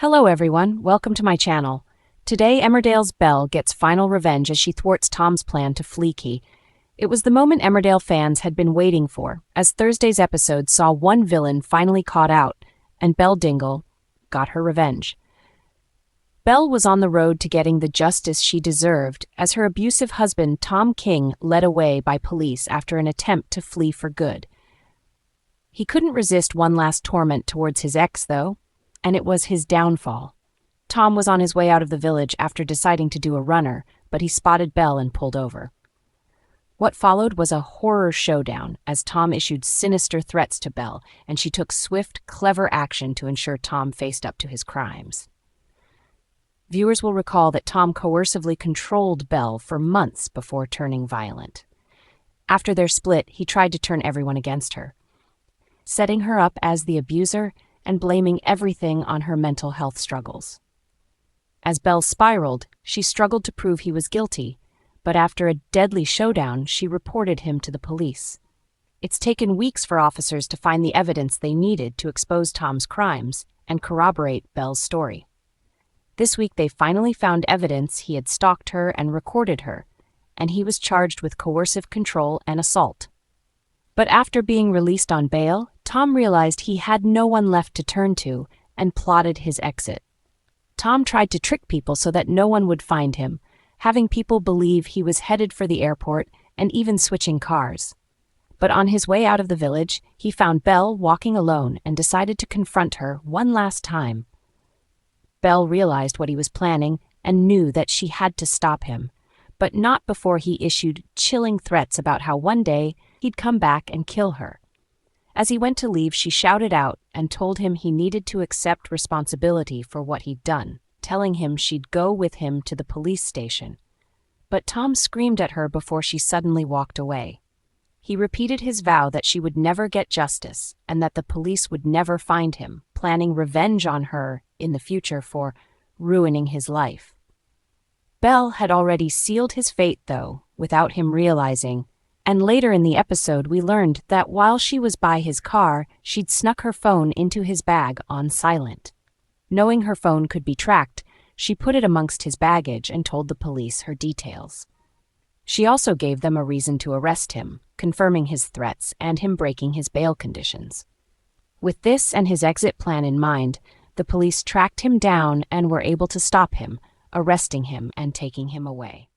Hello everyone, welcome to my channel. Today Emmerdale's Belle gets final revenge as she thwarts Tom's plan to flee Key. It was the moment Emmerdale fans had been waiting for, as Thursday's episode saw one villain finally caught out, and Belle Dingle got her revenge. Belle was on the road to getting the justice she deserved as her abusive husband Tom King led away by police after an attempt to flee for good. He couldn't resist one last torment towards his ex, though, and it was his downfall. Tom was on his way out of the village after deciding to do a runner, but he spotted Belle and pulled over. What followed was a horror showdown as Tom issued sinister threats to Belle, and she took swift, clever action to ensure Tom faced up to his crimes. Viewers will recall that Tom coercively controlled Belle for months before turning violent. After their split, he tried to turn everyone against her, setting her up as the abuser and blaming everything on her mental health struggles. As Belle spiraled, she struggled to prove he was guilty, but after a deadly showdown, she reported him to the police. It's taken weeks for officers to find the evidence they needed to expose Tom's crimes and corroborate Belle's story. This week they finally found evidence he had stalked her and recorded her, and he was charged with coercive control and assault. But after being released on bail, Tom realized he had no one left to turn to and plotted his exit. Tom tried to trick people so that no one would find him, having people believe he was headed for the airport and even switching cars. But on his way out of the village, he found Belle walking alone and decided to confront her one last time. Belle realized what he was planning and knew that she had to stop him, but not before he issued chilling threats about how one day he'd come back and kill her. As he went to leave, she shouted out and told him he needed to accept responsibility for what he'd done, telling him she'd go with him to the police station. But Tom screamed at her before she suddenly walked away. He repeated his vow that she would never get justice and that the police would never find him, planning revenge on her in the future for ruining his life. Belle had already sealed his fate, though, without him realizing, and later in the episode we learned that while she was by his car, she'd snuck her phone into his bag on silent. Knowing her phone could be tracked, she put it amongst his baggage and told the police her details. She also gave them a reason to arrest him, confirming his threats and him breaking his bail conditions. With this and his exit plan in mind, the police tracked him down and were able to stop him, arresting him and taking him away.